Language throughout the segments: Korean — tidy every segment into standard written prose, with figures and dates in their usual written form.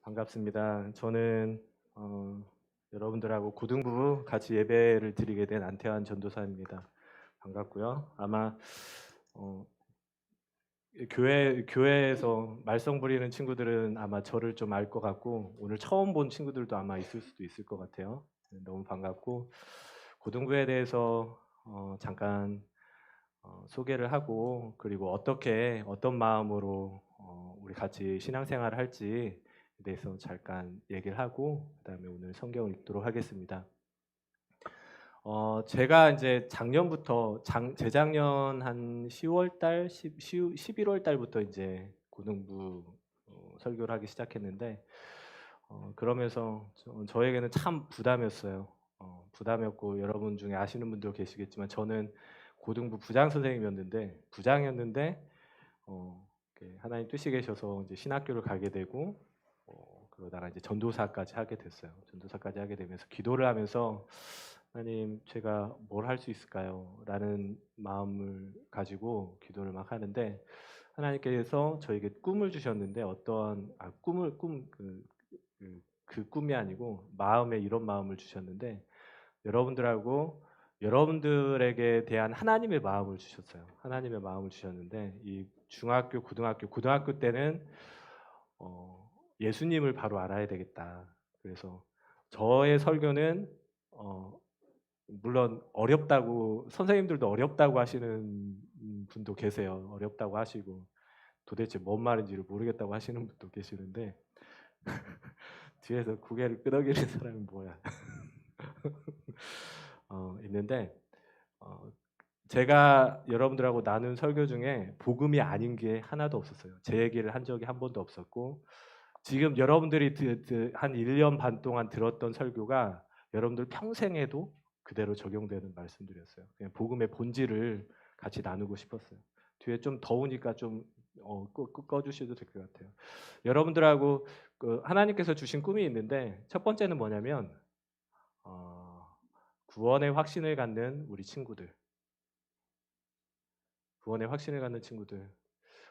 반갑습니다. 저는 여러분들하고 고등부 같이 예배를 드리게 된 안태환 전도사입니다. 반갑고요. 아마 교회에서 말썽 부리는 친구들은 아마 저를 좀 알 것 같고 오늘 처음 본 친구들도 아마 있을 수도 있을 것 같아요. 너무 반갑고 고등부에 대해서 잠깐 소개를 하고 그리고 어떤 마음으로 우리 같이 신앙생활을 할지에 대해서 잠깐 얘기를 하고 그다음에 오늘 성경을 읽도록 하겠습니다. 제가 이제 작년부터 재작년 한 10월 달, 11월 달부터 이제 고등부 설교를 하기 시작했는데 그러면서 저에게는 참 부담이었어요. 부담이었고 여러분 중에 아시는 분도 계시겠지만 저는 고등부 부장 선생님이었는데 부장이었는데 이렇게 하나님 뜻이 계셔서 이제 신학교를 가게 되고 그러다가 이제 전도사까지 하게 됐어요. 전도사까지 하게 되면서 기도를 하면서 하나님 제가 뭘 할 수 있을까요? 라는 마음을 가지고 기도를 막 하는데 하나님께서 저에게 꿈을 주셨는데 그 꿈이 아니고 마음에 이런 마음을 주셨는데 여러분들에게 대한 하나님의 마음을 주셨어요. 하나님의 마음을 주셨는데 이 중학교, 고등학교 때는 예수님을 바로 알아야 되겠다. 그래서 저의 설교는 물론 어렵다고 선생님들도 어렵다고 하시는 분도 계세요. 어렵다고 하시고 도대체 뭔 말인지를 모르겠다고 하시는 분도 계시는데 뒤에서 고개를 끄덕이는 사람이 뭐야? 있는데 제가 여러분들하고 나눈 설교 중에 복음이 아닌 게 하나도 없었어요. 제 얘기를 한 적이 한 번도 없었고 지금 여러분들이 한 1년 반 동안 들었던 설교가 여러분들 평생에도 그대로 적용되는 말씀드렸어요. 그냥 복음의 본질을 같이 나누고 싶었어요. 뒤에 좀 더우니까 좀 꺼주셔도 될 것 같아요. 여러분들하고 하나님께서 주신 꿈이 있는데 첫 번째는 뭐냐면 구원의 확신을 갖는 우리 친구들. 구원의 확신을 갖는 친구들.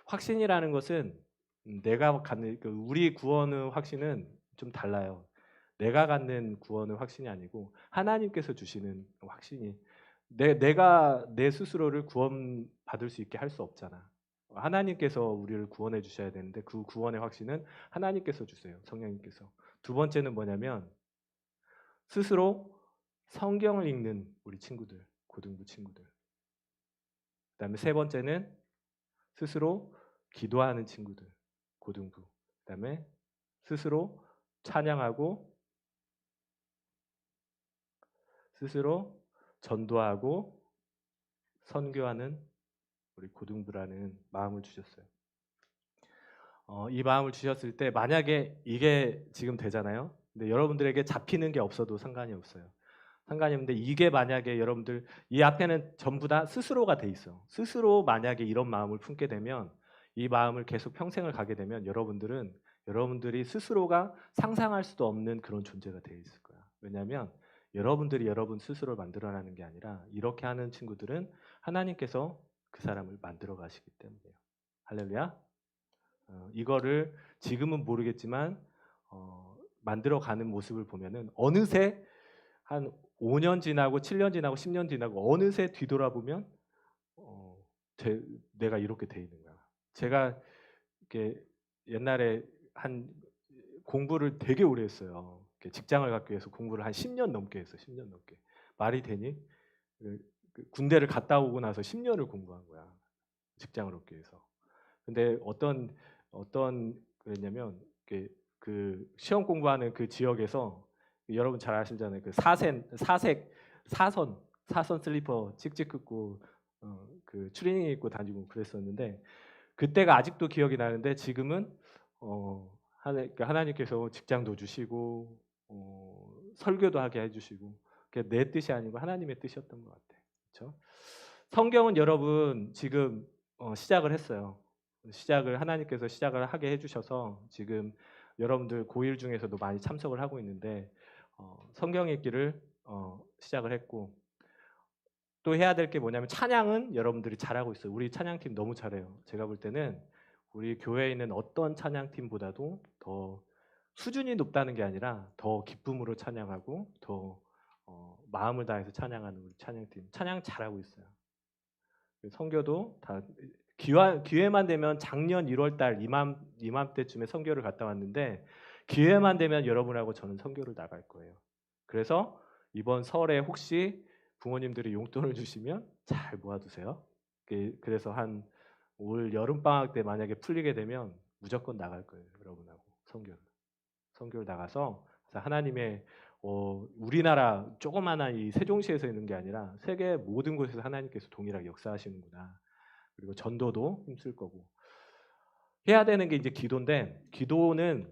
확신이라는 것은 내가 갖는 우리 구원의 확신은 좀 달라요. 내가 갖는 구원의 확신이 아니고 하나님께서 주시는 확신이 내가 내 스스로를 구원받을 수 있게 할 수 없잖아. 하나님께서 우리를 구원해 주셔야 되는데 그 구원의 확신은 하나님께서 주세요. 성령님께서. 두 번째는 뭐냐면 스스로 성경을 읽는 우리 친구들, 고등부 친구들. 그다음에 세 번째는 스스로 기도하는 친구들, 고등부. 그다음에 스스로 찬양하고 스스로 전도하고 선교하는 우리 고등부라는 마음을 주셨어요. 이 마음을 주셨을 때 만약에 이게 지금 되잖아요. 근데 여러분들에게 잡히는 게 없어도 상관이 없어요. 상관이 없는데 이게 만약에 여러분들 이 앞에는 전부 다 스스로가 돼 있어. 스스로 만약에 이런 마음을 품게 되면 이 마음을 계속 평생을 가게 되면 여러분들이 스스로가 상상할 수도 없는 그런 존재가 되어 있을 거야. 왜냐하면 여러분들이 여러분 스스로를 만들어내는 게 아니라 이렇게 하는 친구들은 하나님께서 그 사람을 만들어 가시기 때문이에요. 할렐루야. 이거를 지금은 모르겠지만 만들어가는 모습을 보면은 어느새 한 5년 지나고 7년 지나고 10년 지나고 어느새 뒤돌아보면 내가 이렇게 돼 있는 거야. 제가 이렇게 옛날에 한 공부를 되게 오래 했어요. 직장을 갖기 위해서 공부를 한 10년 넘게 했어. 10년 넘게. 말이 되니? 군대를 갔다 오고 나서 10년을 공부한 거야. 직장을 얻기 위해서. 근데 어떤 그랬냐면 그 시험 공부하는 그 지역에서 여러분 잘 아시잖아요. 그 사선 슬리퍼 찍찍 긋고 그 추리닝 입고 다니고 그랬었는데 그때가 아직도 기억이 나는데 지금은 하나님께서 직장도 주시고 설교도 하게 해주시고 그게 내 뜻이 아니고 하나님의 뜻이었던 것 같아요. 그렇죠? 성경은 여러분 지금 시작을 했어요. 하나님께서 시작을 하게 해주셔서 지금 여러분들 고1 중에서도 많이 참석을 하고 있는데 성경 읽기를 시작을 했고 또 해야 될 게 뭐냐면 찬양은 여러분들이 잘하고 있어요. 우리 찬양팀 너무 잘해요. 제가 볼 때는 우리 교회에 있는 어떤 찬양팀보다도 더 수준이 높다는 게 아니라 더 기쁨으로 찬양하고 더 마음을 다해서 찬양하는 우리 찬양팀 찬양 잘하고 있어요. 선교도 다 기회만 되면 작년 1월달 이맘때쯤에 선교를 갔다 왔는데 기회만 되면 여러분하고 저는 선교를 나갈 거예요. 그래서 이번 설에 혹시 부모님들이 용돈을 주시면 잘 모아두세요. 그래서 한 올 여름 방학 때 만약에 풀리게 되면 무조건 나갈 거예요, 여러분하고 선교를 나가서 하나님의 우리나라 조그마한 이 세종시에서 있는 게 아니라 세계 모든 곳에서 하나님께서 동일하게 역사하시는구나. 그리고 전도도 힘쓸 거고 해야 되는 게 이제 기도인데 기도는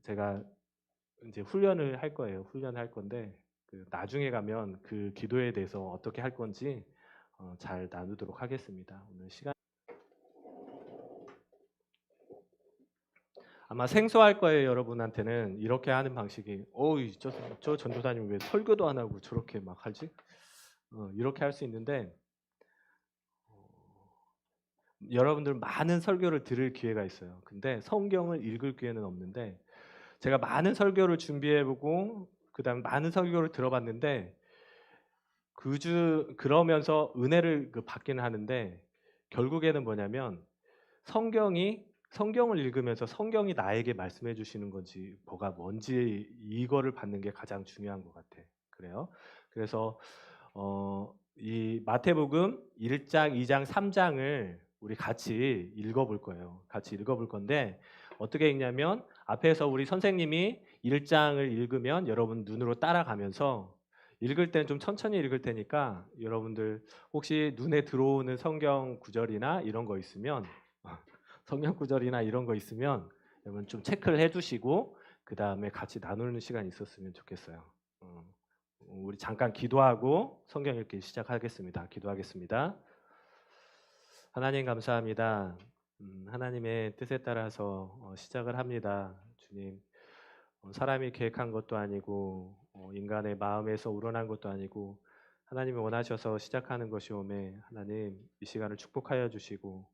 제가 이제 훈련을 할 거예요. 훈련을 할 건데 나중에 가면 그 기도에 대해서 어떻게 할 건지 잘 나누도록 하겠습니다. 오늘 시간 아마 생소할 거예요. 여러분한테는 이렇게 하는 방식이 저 전도사님 왜 설교도 안 하고 저렇게 막 하지? 이렇게 할 수 있는데 여러분들 많은 설교를 들을 기회가 있어요. 근데 성경을 읽을 기회는 없는데 제가 많은 설교를 준비해보고 그다음 많은 설교를 들어봤는데 그러면서 은혜를 받기는 하는데 결국에는 뭐냐면 성경을 읽으면서 성경이 나에게 말씀해 주시는 건지 뭐가 뭔지 이거를 받는 게 가장 중요한 것 같아. 그래요. 그래서 이 마태복음 1장, 2장, 3장을 우리 같이 읽어볼 거예요. 같이 읽어볼 건데 어떻게 읽냐면 앞에서 우리 선생님이 1장을 읽으면 여러분 눈으로 따라가면서 읽을 때는 좀 천천히 읽을 테니까 여러분들 혹시 눈에 들어오는 성경 구절이나 이런 거 있으면 성경 구절이나 이런 거 있으면 여러분 좀 체크를 해주시고 그 다음에 같이 나누는 시간이 있었으면 좋겠어요. 우리 잠깐 기도하고 성경 읽기 시작하겠습니다. 기도하겠습니다. 하나님 감사합니다. 하나님의 뜻에 따라서 시작을 합니다. 주님, 사람이 계획한 것도 아니고 인간의 마음에서 우러난 것도 아니고 하나님이 원하셔서 시작하는 것이오매 하나님 이 시간을 축복하여 주시고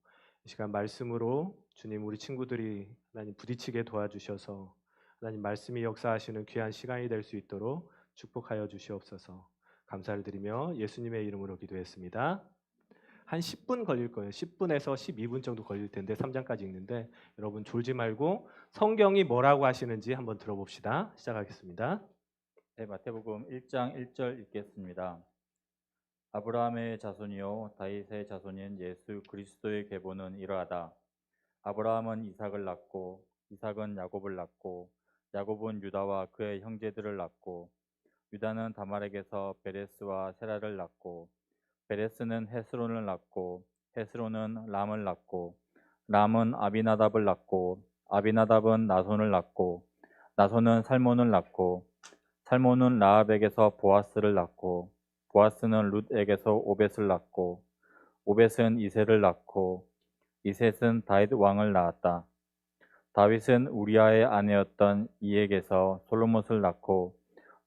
이 시간 말씀으로 주님 우리 친구들이 하나님 부딪히게 도와주셔서 하나님 말씀이 역사하시는 귀한 시간이 될 수 있도록 축복하여 주시옵소서. 감사를 드리며 예수님의 이름으로 기도했습니다. 한 10분 걸릴 거예요. 10분에서 12분 정도 걸릴 텐데 3장까지 읽는데 여러분 졸지 말고 성경이 뭐라고 하시는지 한번 들어봅시다. 시작하겠습니다. 네, 마태복음 1장 1절 읽겠습니다. 아브라함의 자손이요 다윗의 자손인 예수 그리스도의 계보는 이러하다. 아브라함은 이삭을 낳고 이삭은 야곱을 낳고 야곱은 유다와 그의 형제들을 낳고 유다는 다말에게서 베레스와 세라를 낳고 베레스는 헤스론을 낳고 헤스론은 람을 낳고 람은 아비나답을 낳고 아비나답은 나손을 낳고 나손은 살몬을 낳고 살몬은 라합에게서 보아스를 낳고 보아스는 룻에게서 오벳을 낳고 오벳은 이셋을 낳고 이셋은 다윗 왕을 낳았다. 다윗은 우리아의 아내였던 이에게서 솔로몬을 낳고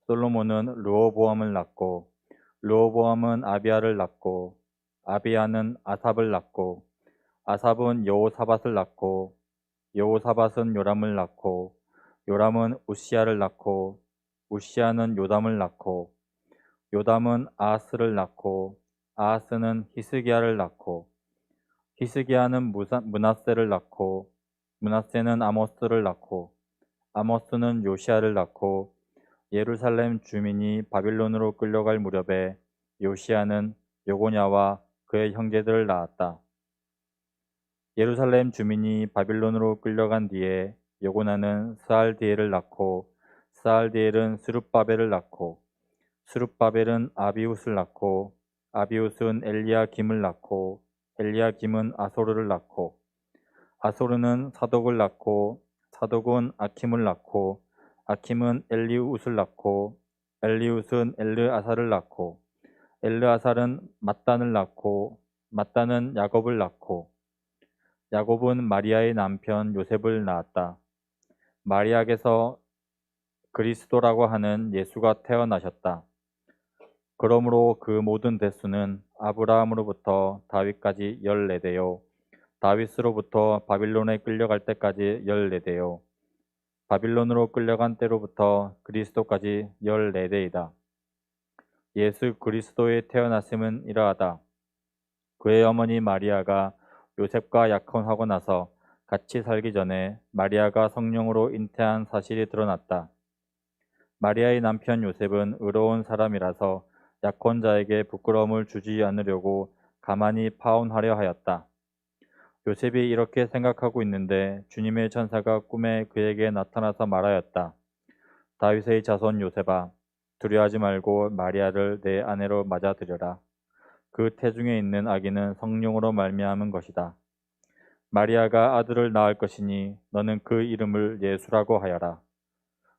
솔로몬은 르호보암을 낳고 르호보암은 아비야를 낳고 아비야는 아삽을 낳고 아삽은 여호사밧을 낳고 여호사밧은 요람을 낳고 요람은 우시야를 낳고 우시야는 요담을 낳고 요담은 아하스를 낳고 아하스는 히스기야를 낳고 히스기야는 므낫세를 낳고 므낫세는 아모스를 낳고 아모스는 요시야를 낳고 예루살렘 주민이 바빌론으로 끌려갈 무렵에 요시야는 요고냐와 그의 형제들을 낳았다. 예루살렘 주민이 바빌론으로 끌려간 뒤에 요고나는 스알디엘을 낳고 스알디엘은 스룹바벨을 낳고 스룹바벨은 아비웃을 낳고 아비웃은 엘리야김을 낳고 엘리야김은 아소르를 낳고 아소르는 사독을 낳고 사독은 아킴을 낳고 아킴은 엘리웃을 낳고 엘리웃은 엘르아살을 낳고 엘르아살은 mat단을 낳고 mat단은 야곱을 낳고 야곱은 마리아의 남편 요셉을 낳았다. 마리아에게서 그리스도라고 하는 예수가 태어나셨다. 그러므로 그 모든 대수는 아브라함으로부터 다윗까지 14대요 다윗으로부터 바빌론에 끌려갈 때까지 14대요 바빌론으로 끌려간 때로부터 그리스도까지 14대이다. 예수 그리스도의 태어났음은 이러하다. 그의 어머니 마리아가 요셉과 약혼하고 나서 같이 살기 전에 마리아가 성령으로 잉태한 사실이 드러났다. 마리아의 남편 요셉은 의로운 사람이라서 약혼자에게 부끄러움을 주지 않으려고 가만히 파혼하려 하였다. 요셉이 이렇게 생각하고 있는데 주님의 천사가 꿈에 그에게 나타나서 말하였다. 다윗의 자손 요셉아, 두려워하지 말고 마리아를 내 아내로 맞아들여라. 그 태중에 있는 아기는 성령으로 말미암은 것이다. 마리아가 아들을 낳을 것이니 너는 그 이름을 예수라고 하여라.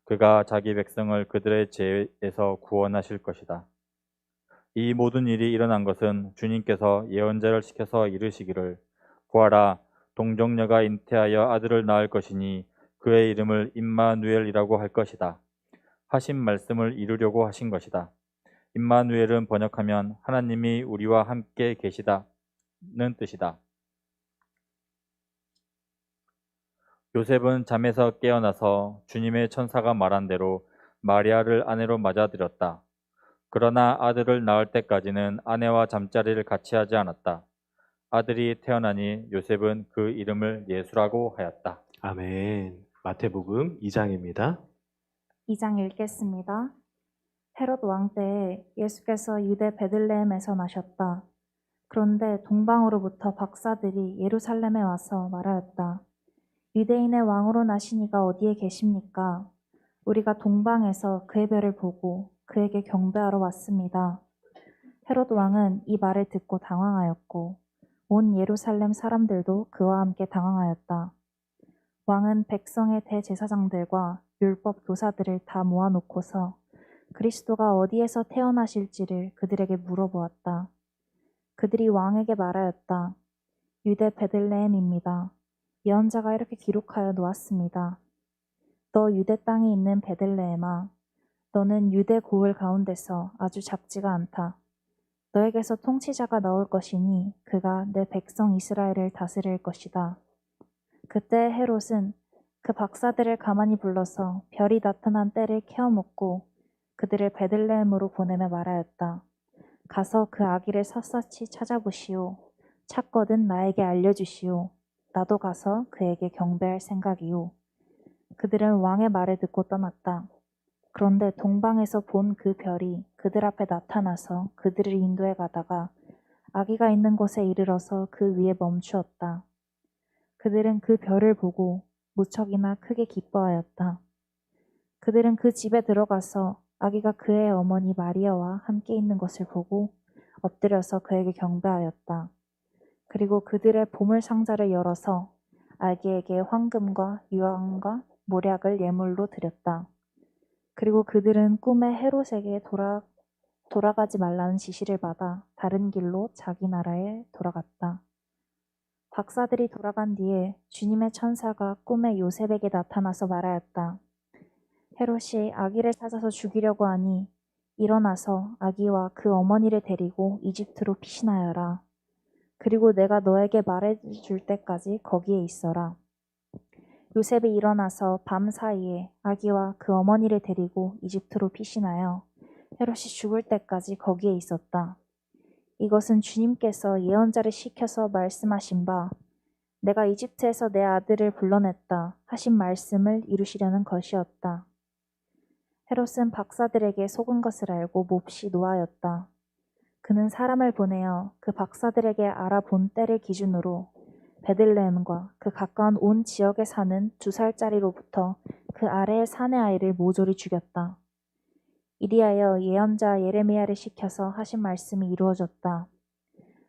그가 자기 백성을 그들의 죄에서 구원하실 것이다. 이 모든 일이 일어난 것은 주님께서 예언자를 시켜서 이르시기를 보아라, 동정녀가 잉태하여 아들을 낳을 것이니 그의 이름을 임마누엘이라고 할 것이다. 하신 말씀을 이루려고 하신 것이다. 임마누엘은 번역하면 하나님이 우리와 함께 계시다는 뜻이다. 요셉은 잠에서 깨어나서 주님의 천사가 말한 대로 마리아를 아내로 맞아들였다. 그러나 아들을 낳을 때까지는 아내와 잠자리를 같이 하지 않았다. 아들이 태어나니 요셉은 그 이름을 예수라고 하였다. 아멘. 마태복음 2장입니다. 2장 읽겠습니다. 헤롯 왕 때에 예수께서 유대 베들레헴에서 나셨다. 그런데 동방으로부터 박사들이 예루살렘에 와서 말하였다. 유대인의 왕으로 나시니가 어디에 계십니까? 우리가 동방에서 그의 별을 보고 그에게 경배하러 왔습니다. 헤롯 왕은 이 말을 듣고 당황하였고 온 예루살렘 사람들도 그와 함께 당황하였다. 왕은 백성의 대제사장들과 율법 교사들을 다 모아놓고서 그리스도가 어디에서 태어나실지를 그들에게 물어보았다. 그들이 왕에게 말하였다. 유대 베들레헴입니다. 예언자가 이렇게 기록하여 놓았습니다. 너 유대 땅에 있는 베들레헴아, 너는 유대 고을 가운데서 아주 작지가 않다. 너에게서 통치자가 나올 것이니 그가 내 백성 이스라엘을 다스릴 것이다. 그때 헤롯은 그 박사들을 가만히 불러서 별이 나타난 때를 케어묻고 그들을 베들레헴으로 보내며 말하였다. 가서 그 아기를 샅샅이 찾아보시오. 찾거든 나에게 알려주시오. 나도 가서 그에게 경배할 생각이오. 그들은 왕의 말을 듣고 떠났다. 그런데 동방에서 본 그 별이 그들 앞에 나타나서 그들을 인도해 가다가 아기가 있는 곳에 이르러서 그 위에 멈추었다. 그들은 그 별을 보고 무척이나 크게 기뻐하였다. 그들은 그 집에 들어가서 아기가 그의 어머니 마리아와 함께 있는 것을 보고 엎드려서 그에게 경배하였다. 그리고 그들의 보물 상자를 열어서 아기에게 황금과 유황과 모략을 예물로 드렸다. 그리고 그들은 꿈에 헤롯에게 돌아가지 말라는 지시를 받아 다른 길로 자기 나라에 돌아갔다. 박사들이 돌아간 뒤에 주님의 천사가 꿈에 요셉에게 나타나서 말하였다. 헤롯이 아기를 찾아서 죽이려고 하니 일어나서 아기와 그 어머니를 데리고 이집트로 피신하여라. 그리고 내가 너에게 말해줄 때까지 거기에 있어라. 요셉이 일어나서 밤 사이에 아기와 그 어머니를 데리고 이집트로 피신하여 헤롯이 죽을 때까지 거기에 있었다. 이것은 주님께서 예언자를 시켜서 말씀하신 바 내가 이집트에서 내 아들을 불러냈다 하신 말씀을 이루시려는 것이었다. 헤롯은 박사들에게 속은 것을 알고 몹시 노하였다. 그는 사람을 보내어 그 박사들에게 알아본 때를 기준으로 베들레헴과 그 가까운 온 지역에 사는 2살짜리로부터 그 아래의 사내 아이를 모조리 죽였다. 이리하여 예언자 예레미야를 시켜서 하신 말씀이 이루어졌다.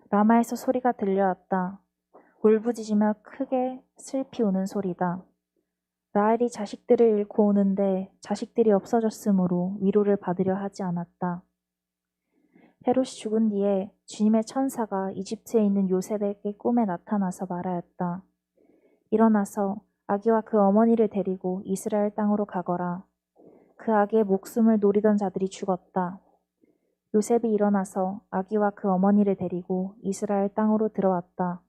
라마에서 소리가 들려왔다. 울부짖으며 크게 슬피 우는 소리다. 라헬이 자식들을 잃고 오는데 자식들이 없어졌으므로 위로를 받으려 하지 않았다. 헤롯이 죽은 뒤에 주님의 천사가 이집트에 있는 요셉에게 꿈에 나타나서 말하였다. 일어나서 아기와 그 어머니를 데리고 이스라엘 땅으로 가거라. 그 아기의 목숨을 노리던 자들이 죽었다. 요셉이 일어나서 아기와 그 어머니를 데리고 이스라엘 땅으로 들어왔다.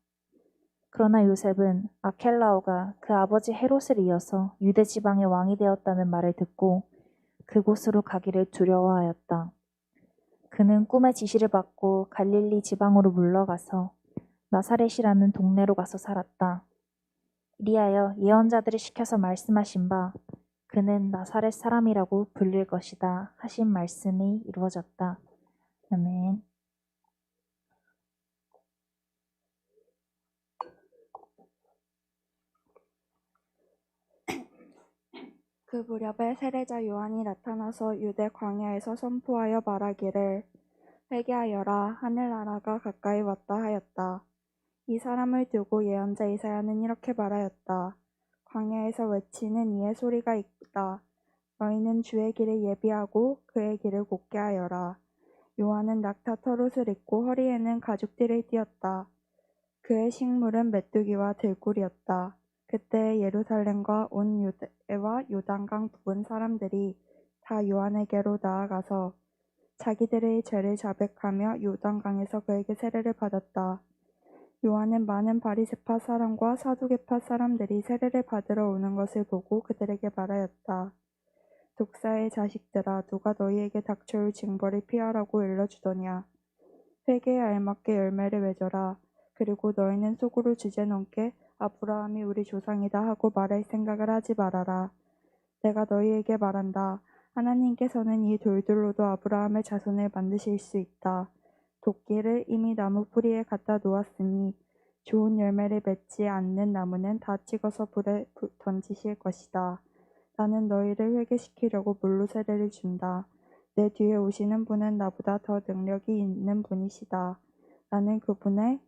그러나 요셉은 아켈라오가 그 아버지 헤롯을 이어서 유대 지방의 왕이 되었다는 말을 듣고 그곳으로 가기를 두려워하였다. 그는 꿈의 지시를 받고 갈릴리 지방으로 물러가서 나사렛이라는 동네로 가서 살았다. 이리하여 예언자들이 시켜서 말씀하신 바 그는 나사렛 사람이라고 불릴 것이다 하신 말씀이 이루어졌다. 아멘. 그 무렵에 세례자 요한이 나타나서 유대 광야에서 선포하여 말하기를 회개하여라 하늘나라가 가까이 왔다 하였다. 이 사람을 두고 예언자 이사야는 이렇게 말하였다. 광야에서 외치는 이의 소리가 있다. 너희는 주의 길을 예비하고 그의 길을 곧게 하여라. 요한은 낙타 털옷을 입고 허리에는 가죽띠를 띠었다. 그의 식물은 메뚜기와 들꿀이었다. 그때 예루살렘과 온 유대와 요단강 부근 사람들이 다 요한에게로 나아가서 자기들의 죄를 자백하며 요단강에서 그에게 세례를 받았다. 요한은 많은 바리새파 사람과 사두개파 사람들이 세례를 받으러 오는 것을 보고 그들에게 말하였다. 독사의 자식들아, 누가 너희에게 닥쳐올 징벌을 피하라고 일러주더냐. 회개에 알맞게 열매를 맺어라. 그리고 너희는 속으로 주제넘게 아브라함이 우리 조상이다 하고 말할 생각을 하지 말아라. 내가 너희에게 말한다. 하나님께서는 이 돌들로도 아브라함의 자손을 만드실 수 있다. 도끼를 이미 나무 뿌리에 갖다 놓았으니 좋은 열매를 맺지 않는 나무는 다 찍어서 불에 던지실 것이다. 나는 너희를 회개시키려고 물로 세례를 준다. 내 뒤에 오시는 분은 나보다 더 능력이 있는 분이시다. 나는 그분의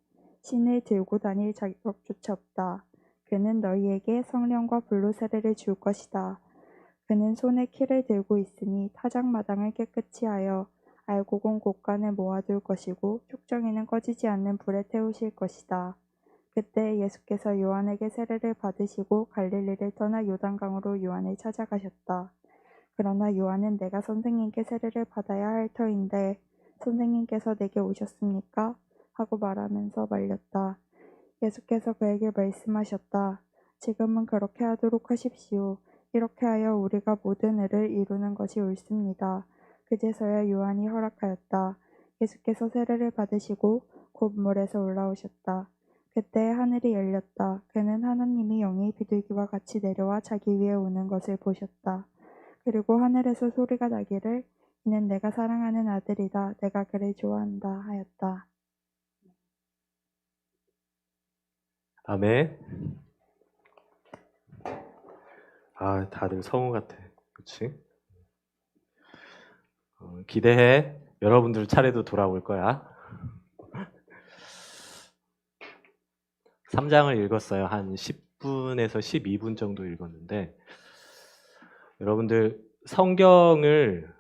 신을 들고 다닐 자격조차 없다. 그는 너희에게 성령과 불로 세례를 줄 것이다. 그는 손에 키를 들고 있으니 타작마당을 깨끗이 하여 알곡은 곳간에 모아둘 것이고 축정이는 꺼지지 않는 불에 태우실 것이다. 그때 예수께서 요한에게 세례를 받으시고 갈릴리를 떠나 요단강으로 요한을 찾아가셨다. 그러나 요한은 내가 선생님께 세례를 받아야 할 터인데 선생님께서 내게 오셨습니까? 하고 말하면서 말렸다. 예수께서 그에게 말씀하셨다. 지금은 그렇게 하도록 하십시오. 이렇게 하여 우리가 모든 의를 이루는 것이 옳습니다. 그제서야 요한이 허락하였다. 예수께서 세례를 받으시고 곧 물에서 올라오셨다. 그때 하늘이 열렸다. 그는 하나님이 영이 비둘기와 같이 내려와 자기 위에 오는 것을 보셨다. 그리고 하늘에서 소리가 나기를 이는 내가 사랑하는 아들이다. 내가 그를 좋아한다 하였다. 아멘. 아, 다들 성우 같아. 그렇지? 기대해. 여러분들 차례도 돌아올 거야. 3장을 읽었어요. 한 10분에서 12분 정도 읽었는데 여러분들 성경을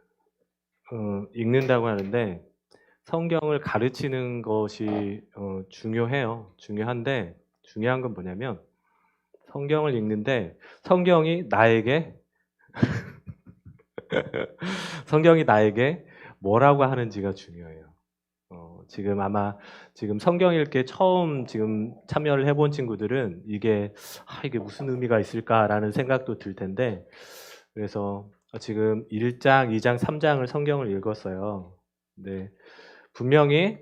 읽는다고 하는데 성경을 가르치는 것이 중요해요. 중요한데 중요한 건 뭐냐면 성경을 읽는데 성경이 나에게 성경이 나에게 뭐라고 하는지가 중요해요. 지금 아마 지금 성경 읽기에 처음 지금 참여를 해본 친구들은 이게 무슨 의미가 있을까라는 생각도 들 텐데 그래서 지금 1장, 2장, 3장을 성경을 읽었어요. 근데 분명히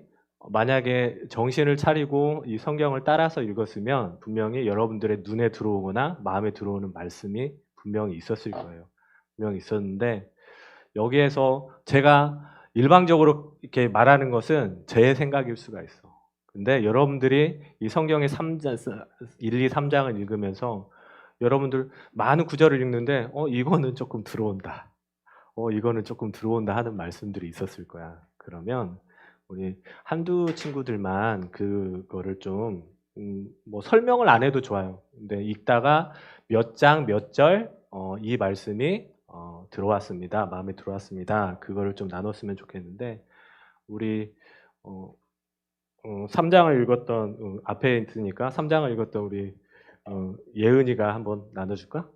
만약에 정신을 차리고 이 성경을 따라서 읽었으면 분명히 여러분들의 눈에 들어오거나 마음에 들어오는 말씀이 분명히 있었을 거예요. 분명히 있었는데 여기에서 제가 일방적으로 이렇게 말하는 것은 제 생각일 수가 있어. 근데 여러분들이 이 성경의 1, 2, 3장을 읽으면서 여러분들 많은 구절을 읽는데 이거는 조금 들어온다. 이거는 조금 들어온다 하는 말씀들이 있었을 거야. 그러면 우리 한두 친구들만 그거를 좀 뭐 설명을 안 해도 좋아요. 근데 읽다가 몇 장, 몇 절 이 말씀이 들어왔습니다. 마음에 들어왔습니다. 그거를 좀 나눴으면 좋겠는데 우리 3장을 읽었던 앞에 있으니까 3장을 읽었던 우리 예은이가 한번 나눠줄까?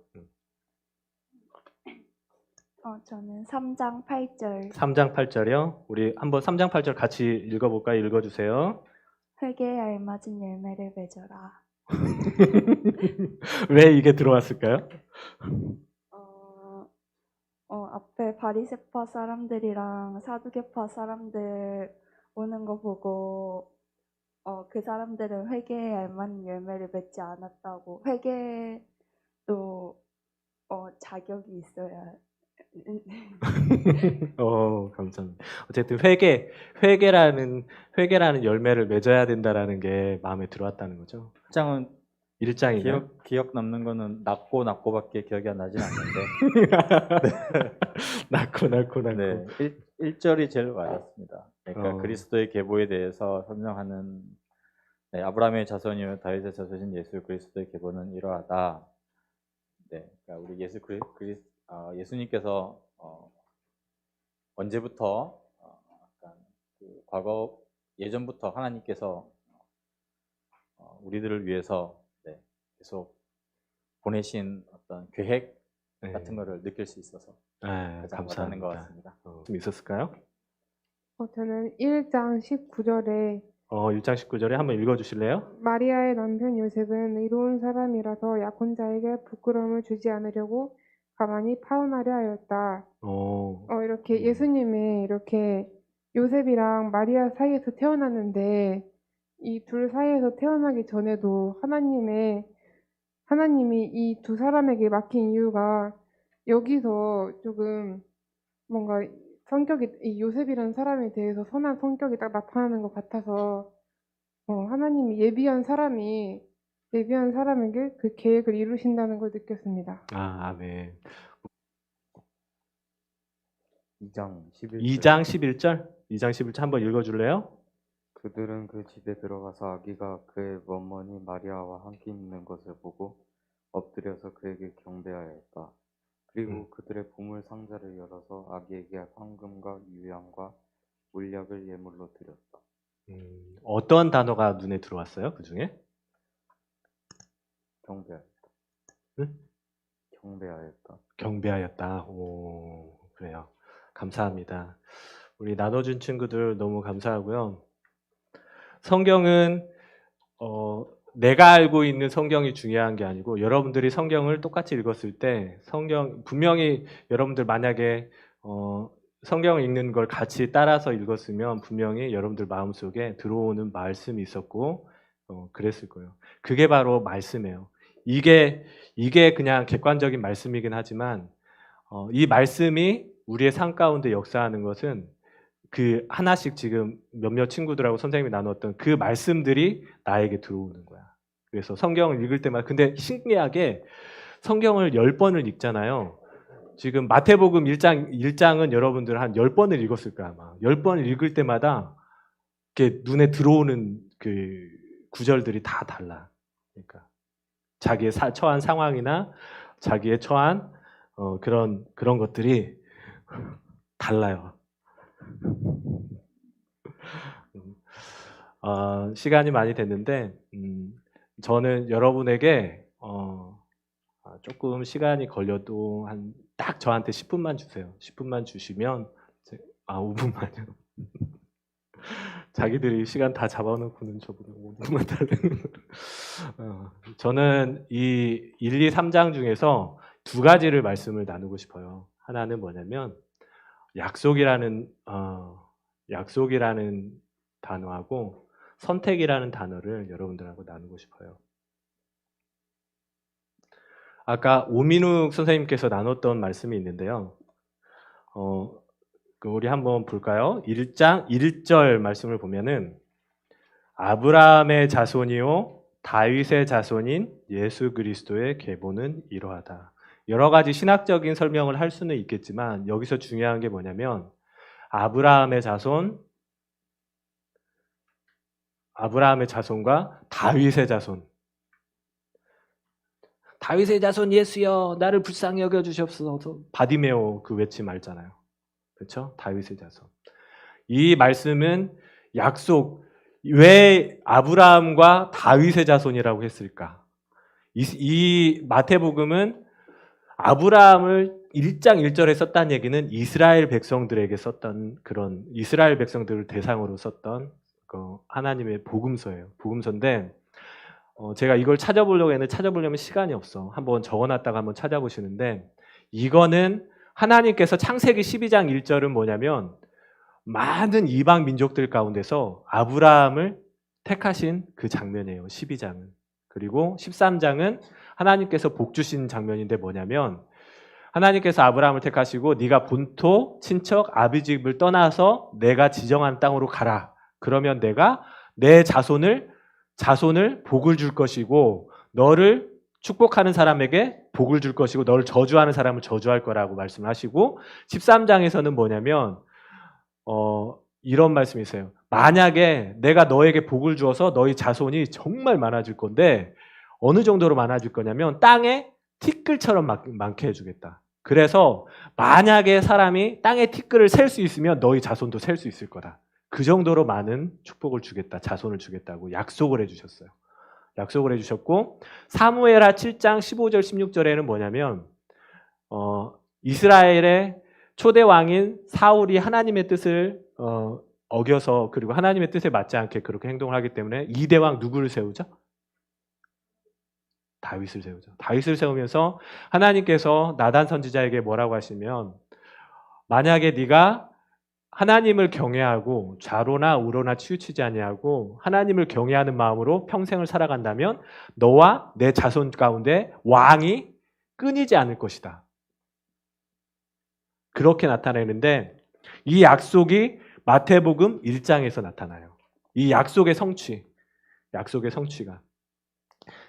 저는 3장 8절 3장 8절이요. 우리 한번 3장 8절 같이 읽어볼까요? 읽어주세요. 회개에 알맞은 열매를 맺어라. 왜 이게 들어왔을까요? 앞에 바리새파 사람들이랑 사두개파 사람들 오는 거 보고 그 사람들은 회개에 알맞는 열매를 맺지 않았다고. 회개도 자격이 있어야. 감사합니다. 어쨌든 회개라는 열매를 맺어야 된다라는 게 마음에 들어왔다는 거죠. 1장은 1장이요? 기억 남는 거는 낳고밖에 기억이 안 나진 않는데 낳고. 네, 1절이 제일 와닿습니다. 그러니까 어. 그리스도의 계보에 대해서 설명하는 네, 아브라함의 자손이요 다윗의 자손인 예수 그리스도의 계보는 이러하다. 네, 그러니까 우리 예수님께서 언제부터 약간 과거 예전부터 하나님께서 우리들을 위해서 네, 계속 보내신 어떤 계획 같은 거를 느낄 수 있어서 가장 와닿는 것 감사합니다. 같습니다. 좀 있었을까요? 저는 1장 19절에 1장 19절에 한번 읽어주실래요? 마리아의 남편 요셉은 의로운 사람이라서 약혼자에게 부끄러움을 주지 않으려고 가만히 파혼하려 하였다. 이렇게 예수님이 이렇게 요셉이랑 마리아 사이에서 태어났는데 이 둘 사이에서 태어나기 전에도 하나님이 이 두 사람에게 맡긴 이유가 여기서 조금 뭔가 이 요셉이라는 사람에 대해서 선한 성격이 딱 나타나는 것 같아서 하나님이 예비한 사람에게 그 계획을 이루신다는 걸 느꼈습니다. 아멘. 2장 11절 2장 11절? 2장 11절 한번 읽어줄래요? 그들은 그 집에 들어가서 아기가 그의 어머니 마리아와 함께 있는 것을 보고 엎드려서 그에게 경배하였다. 그리고 그들의 보물 상자를 열어서 아기에게 황금과 유향과 물약을 예물로 드렸다. 어떤 단어가 눈에 들어왔어요? 그 중에? 경배하였다. 응? 경배하였다. 경배하였다. 그래요. 감사합니다. 우리 나눠준 친구들 너무 감사하고요. 성경은 내가 알고 있는 성경이 중요한 게 아니고 여러분들이 성경을 똑같이 읽었을 때 분명히 여러분들 만약에 성경을 읽는 걸 같이 따라서 읽었으면 분명히 여러분들 마음속에 들어오는 말씀이 있었고 그랬을 거예요. 그게 바로 말씀이에요. 이게 그냥 객관적인 말씀이긴 하지만 이 말씀이 우리의 삶 가운데 역사하는 것은 그 하나씩 지금 몇몇 친구들하고 선생님이 나눴던 그 말씀들이 나에게 들어오는 거야. 그래서 성경을 읽을 때마다 근데 신기하게 성경을 10번을 읽잖아요. 지금 마태복음 1장은 여러분들 한 10번을 읽었을 거야 아마. 10번을 읽을 때마다 이렇게 눈에 들어오는 그 구절들이 다 달라. 그러니까 자기의 처한 상황이나 자기의 처한 그런 것들이 달라요. 시간이 많이 됐는데 저는 여러분에게 조금 시간이 걸려도 딱 저한테 10분만 주세요. 10분만 주시면 5분만요. 자기들이 시간 다 잡아놓고는 저보다 5분만 달래는 저는 이 1, 2, 3장 중에서 두 가지를 말씀을 나누고 싶어요. 하나는 뭐냐면 약속이라는 단어하고 선택이라는 단어를 여러분들하고 나누고 싶어요. 아까 오민욱 선생님께서 나눴던 말씀이 있는데요. 우리 한번 볼까요? 1장 1절 말씀을 보면은 아브라함의 자손이요 다윗의 자손인 예수 그리스도의 계보는 이러하다. 여러 가지 신학적인 설명을 할 수는 있겠지만 여기서 중요한 게 뭐냐면 아브라함의 자손과 다윗의 자손. 다윗의 자손 예수여 나를 불쌍히 여겨 주시옵소서. 바디메오 그 외침 알잖아요. 그렇죠? 다윗의 자손. 이 말씀은 약속. 왜 아브라함과 다윗의 자손이라고 했을까? 이 마태복음은 아브라함을 1장 1절에 썼다는 얘기는 이스라엘 백성들에게 썼던 그런 이스라엘 백성들을 대상으로 썼던 하나님의 복음서예요. 복음서인데 제가 이걸 찾아보려고 했는데 찾아보려면 시간이 없어. 한번 적어놨다가 한번 찾아보시는데 이거는 하나님께서 창세기 12장 1절은 뭐냐면 많은 이방 민족들 가운데서 아브라함을 택하신 그 장면이에요. 12장은. 그리고 13장은 하나님께서 복 주신 장면인데 뭐냐면 하나님께서 아브라함을 택하시고 네가 본토, 친척, 아비 집을 떠나서 내가 지정한 땅으로 가라. 그러면 내가 내 자손을 복을 줄 것이고 너를 축복하는 사람에게 복을 줄 것이고 너를 저주하는 사람을 저주할 거라고 말씀을 하시고 13장에서는 뭐냐면 이런 말씀이 있어요. 만약에 내가 너에게 복을 주어서 너희 자손이 정말 많아질 건데 어느 정도로 많아질 거냐면 땅에 티끌처럼 많게 해주겠다. 그래서 만약에 사람이 땅에 티끌을 셀 수 있으면 너희 자손도 셀 수 있을 거다. 그 정도로 많은 축복을 주겠다. 자손을 주겠다고 약속을 해주셨어요. 약속을 해주셨고 사무엘하 7장 15절 16절에는 뭐냐면 이스라엘의 초대 왕인 사울이 하나님의 뜻을 어겨서 그리고 하나님의 뜻에 맞지 않게 그렇게 행동을 하기 때문에 2대 왕 누구를 세우죠? 다윗을 세우죠. 다윗을 세우면서 하나님께서 나단 선지자에게 뭐라고 하시면 만약에 네가 하나님을 경외하고 좌로나 우로나 치우치지 아니하고 하나님을 경외하는 마음으로 평생을 살아간다면 너와 내 자손 가운데 왕이 끊이지 않을 것이다. 그렇게 나타내는데 이 약속이 마태복음 1장에서 나타나요. 이 약속의 성취가.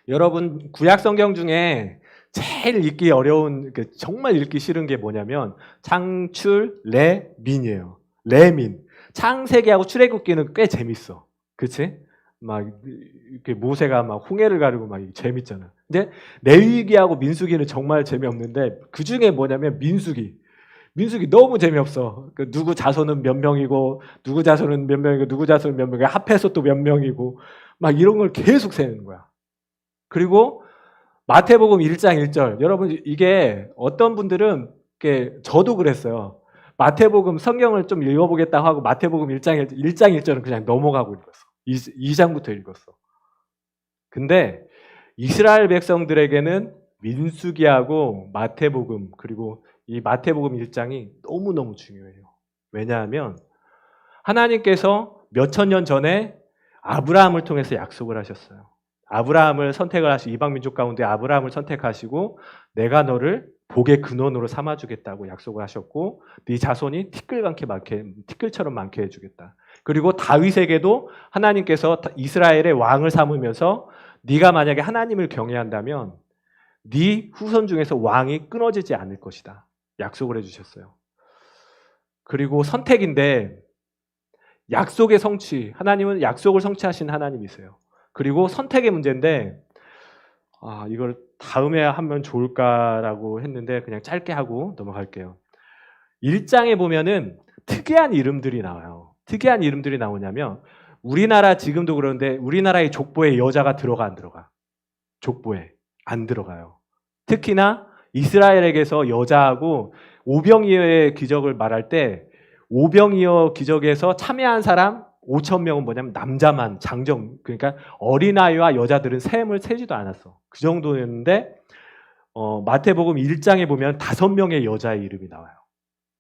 여러분 구약 성경 중에 제일 읽기 어려운 정말 읽기 싫은 게 뭐냐면 창출 레민이에요. 레민. 창세기하고 출애굽기는 꽤 재밌어. 그치? 막 이렇게 모세가 막 홍해를 가르고 막 재밌잖아. 근데 레위기하고 민수기는 정말 재미없는데 그 중에 뭐냐면 민수기 너무 재미없어. 누구 자손은 몇 명이고 누구 자손은 몇 명이고 누구 자손은 몇 명이고 합해서 또 몇 명이고 막 이런 걸 계속 세는 거야. 그리고 마태복음 1장 1절. 여러분 이게 어떤 분들은 저도 그랬어요. 마태복음 성경을 좀 읽어보겠다고 하고 마태복음 1장 1절은 그냥 넘어가고 읽었어. 2장부터 읽었어. 근데 이스라엘 백성들에게는 민수기하고 마태복음 그리고 이 마태복음 1장이 너무너무 중요해요. 왜냐하면 하나님께서 몇천 년 전에 아브라함을 통해서 약속을 하셨어요. 아브라함을 선택을 하시고 이방 민족 가운데 아브라함을 선택하시고 내가 너를 복의 근원으로 삼아주겠다고 약속을 하셨고 네 자손이 티끌처럼 많게 해주겠다. 그리고 다윗에게도 하나님께서 이스라엘의 왕을 삼으면서 네가 만약에 하나님을 경외한다면 네 후손 중에서 왕이 끊어지지 않을 것이다. 약속을 해주셨어요. 그리고 선택인데 약속의 성취, 하나님은 약속을 성취하신 하나님이세요. 그리고 선택의 문제인데 이걸 다음에 하면 좋을까라고 했는데 그냥 짧게 하고 넘어갈게요. 1장에 보면은 특이한 이름들이 나와요. 특이한 이름들이 나오냐면 우리나라 지금도 그러는데 우리나라의 족보에 여자가 들어가 안 들어가? 족보에 안 들어가요. 특히나 이스라엘에게서 여자하고 오병이어의 기적을 말할 때 오병이어 기적에서 참여한 사람 5,000명은 뭐냐면 남자만 장정 그러니까 어린아이와 여자들은 셈을 세지도 않았어. 그 정도였는데 마태복음 1장에 보면 5명의 여자의 이름이 나와요.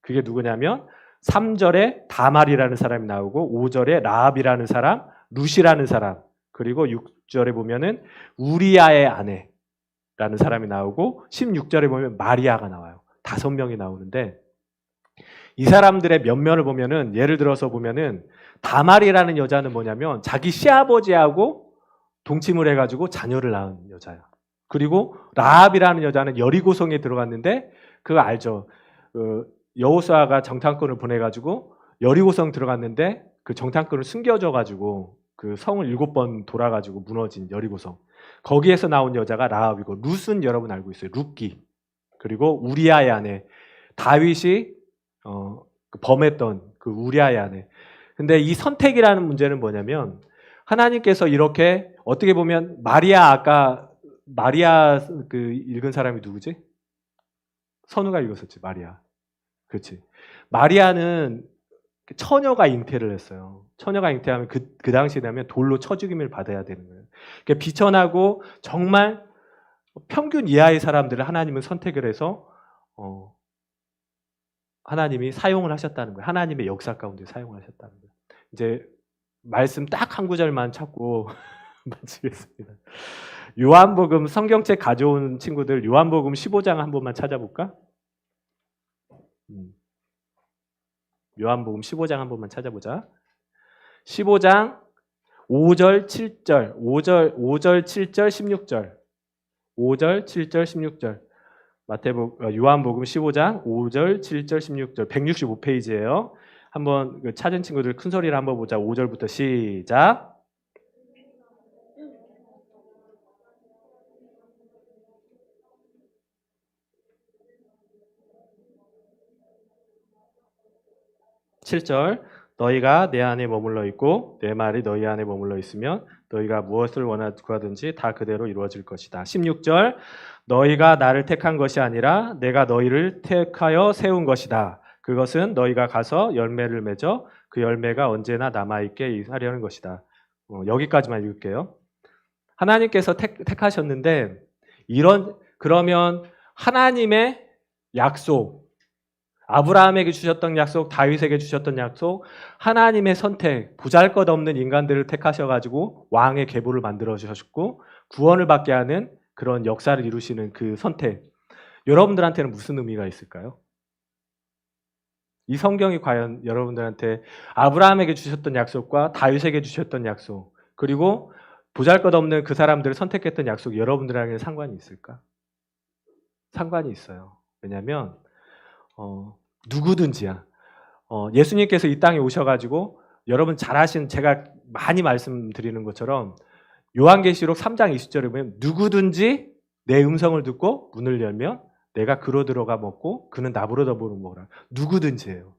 그게 누구냐면 3절에 다말이라는 사람이 나오고 5절에 라합이라는 사람, 룻이라는 사람 그리고 6절에 보면은 우리아의 아내라는 사람이 나오고 16절에 보면 마리아가 나와요. 5명이 나오는데 이 사람들의 면면을 보면은 예를 들어서 보면은 다말이라는 여자는 뭐냐면 자기 시아버지하고 동침을 해가지고 자녀를 낳은 여자야. 그리고 라합이라는 여자는 여리고성에 들어갔는데 그거 알죠? 여호수아가 정탐꾼을 보내가지고 여리고성 들어갔는데 그 정탐꾼을 숨겨줘가지고 그 성을 7번 돌아가지고 무너진 여리고성. 거기에서 나온 여자가 라합이고 룻은 여러분 알고 있어요. 룻기. 그리고 우리아의 아내 다윗이 범했던 그 우리아의 아내. 근데 이 선택이라는 문제는 뭐냐면 하나님께서 이렇게 어떻게 보면 마리아 그 읽은 사람이 누구지? 선우가 읽었었지. 마리아. 그렇지. 마리아는 처녀가 잉태를 했어요. 처녀가 잉태하면 그 당시에 되면 돌로 쳐 죽임을 받아야 되는 거예요. 그러니까 비천하고 정말 평균 이하의 사람들을 하나님은 선택을 해서 하나님이 사용을 하셨다는 거예요. 하나님의 역사 가운데 사용을 하셨다는 거예요. 이제 말씀 딱 한 구절만 찾고 마치겠습니다. 요한복음 성경책 가져온 친구들 요한복음 15장 한 번만 찾아볼까? 요한복음 15장 한 번만 찾아보자. 15장 5절, 7절, 5절, 7절, 16절. 5절, 7절, 16절. 요한복음 15장 5절, 7절, 16절. 165페이지예요. 한번 찾은 친구들 큰 소리를 한번 보자. 5절부터 시작. (7절) 너희가 내 안에 머물러 있고 내 말이 너희 안에 머물러 있으면 너희가 무엇을 구하든지 다 그대로 이루어질 것이다. (16절) 너희가 나를 택한 것이 아니라 내가 너희를 택하여 세운 것이다. 그것은 너희가 가서 열매를 맺어 그 열매가 언제나 남아있게 하려는 것이다. 여기까지만 읽을게요. 하나님께서 택하셨는데 그러면 하나님의 약속, 아브라함에게 주셨던 약속, 다윗에게 주셨던 약속, 하나님의 선택, 보잘것없는 인간들을 택하셔가지고 왕의 계보를 만들어 주셨고 구원을 받게 하는 그런 역사를 이루시는 그 선택, 여러분들한테는 무슨 의미가 있을까요? 이 성경이 과연 여러분들한테 아브라함에게 주셨던 약속과 다윗에게 주셨던 약속, 그리고 보잘것없는 그 사람들을 선택했던 약속이 여러분들에게 상관이 있을까? 상관이 있어요. 왜냐하면 누구든지야. 예수님께서 이 땅에 오셔가지고 여러분 잘 아시는, 제가 많이 말씀드리는 것처럼 요한계시록 3장 20절에 보면 누구든지 내 음성을 듣고 문을 열면 내가 그로 들어가 먹고 그는 나보러 더불어 먹으라. 누구든지예요.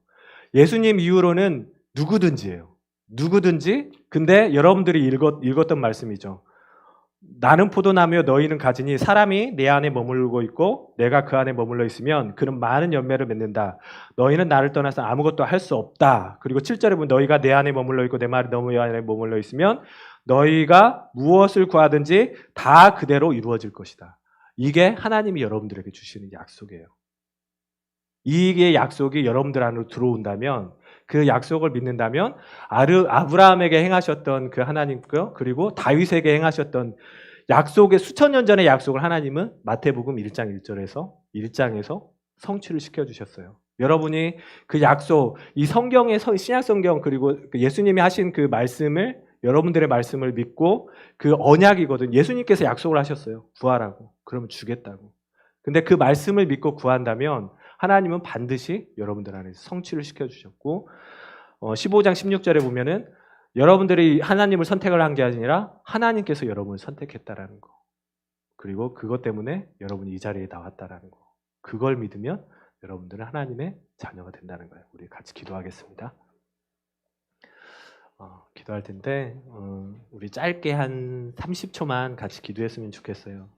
예수님 이후로는 누구든지예요. 누구든지. 근데 여러분들이 읽었던 말씀이죠. 나는 포도나무요 너희는 가지니 사람이 내 안에 머물고 있고 내가 그 안에 머물러 있으면 그는 많은 열매를 맺는다. 너희는 나를 떠나서 아무것도 할 수 없다. 그리고 7절에 보면 너희가 내 안에 머물러 있고 내 말이 너희 안에 머물러 있으면 너희가 무엇을 구하든지 다 그대로 이루어질 것이다. 이게 하나님이 여러분들에게 주시는 약속이에요. 이게 약속이 여러분들 안으로 들어온다면, 그 약속을 믿는다면 아브라함에게 행하셨던 그 하나님과 그리고 다윗에게 행하셨던 약속의 수천 년 전의 약속을 하나님은 마태복음 1장 1장에서 성취를 시켜주셨어요. 여러분이 그 약속, 이 성경의 신약성경 그리고 예수님이 하신 그 말씀을, 여러분들의 말씀을 믿고, 그 언약이거든. 예수님께서 약속을 하셨어요. 구하라고. 그러면 주겠다고. 근데 그 말씀을 믿고 구한다면 하나님은 반드시 여러분들 안에 성취를 시켜주셨고, 15장 16절에 보면은 여러분들이 하나님을 선택을 한 게 아니라 하나님께서 여러분을 선택했다라는 거. 그리고 그것 때문에 여러분이 이 자리에 나왔다라는 거. 그걸 믿으면 여러분들은 하나님의 자녀가 된다는 거예요. 우리 같이 기도하겠습니다. 기도할 텐데 우리 짧게 한 30초만 같이 기도했으면 좋겠어요.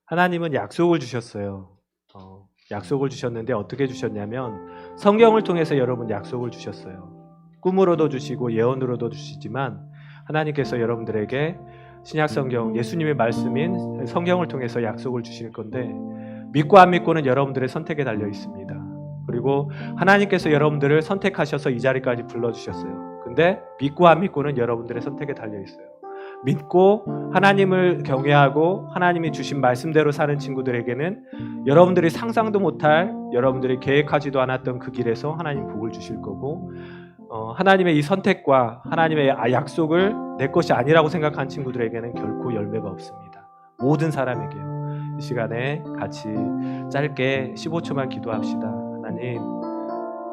하나님은 약속을 주셨어요. 약속을 주셨는데 어떻게 주셨냐면 성경을 통해서 여러분 약속을 주셨어요. 꿈으로도 주시고 예언으로도 주시지만 하나님께서 여러분들에게 신약성경, 예수님의 말씀인 성경을 통해서 약속을 주실 건데, 믿고 안 믿고는 여러분들의 선택에 달려 있습니다. 그리고 하나님께서 여러분들을 선택하셔서 이 자리까지 불러주셨어요. 근데 믿고 안 믿고는 여러분들의 선택에 달려 있어요. 믿고 하나님을 경외하고 하나님이 주신 말씀대로 사는 친구들에게는 여러분들이 상상도 못할, 여러분들이 계획하지도 않았던 그 길에서 하나님 복을 주실 거고, 하나님의 이 선택과 하나님의 약속을 내 것이 아니라고 생각한 친구들에게는 결코 열매가 없습니다. 모든 사람에게요. 이 시간에 같이 짧게 15초만 기도합시다. 하나님,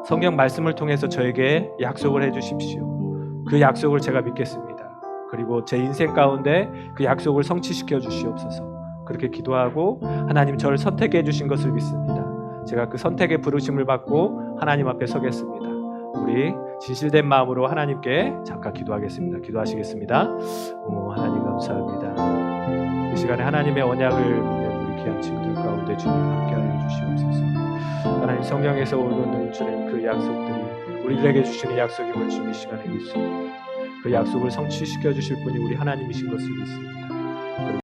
성경 말씀을 통해서 저에게 약속을 해주십시오. 그 약속을 제가 믿겠습니다. 그리고 제 인생 가운데 그 약속을 성취시켜 주시옵소서. 그렇게 기도하고 하나님 저를 선택해 주신 것을 믿습니다. 제가 그 선택의 부르심을 받고 하나님 앞에 서겠습니다. 우리 진실된 마음으로 하나님께 잠깐 기도하겠습니다. 기도하시겠습니다. 하나님 감사합니다. 이 시간에 하나님의 언약을 믿는 우리 귀한 친구들 가운데 주님 함께하여 주시옵소서. 하나님 성경에서 오는 주님 그 약속들이 우리들에게 주시는 약속임을 주님 이 시간에 믿습니다. 그 약속을 성취시켜 주실 분이 우리 하나님이신 것을 믿습니다.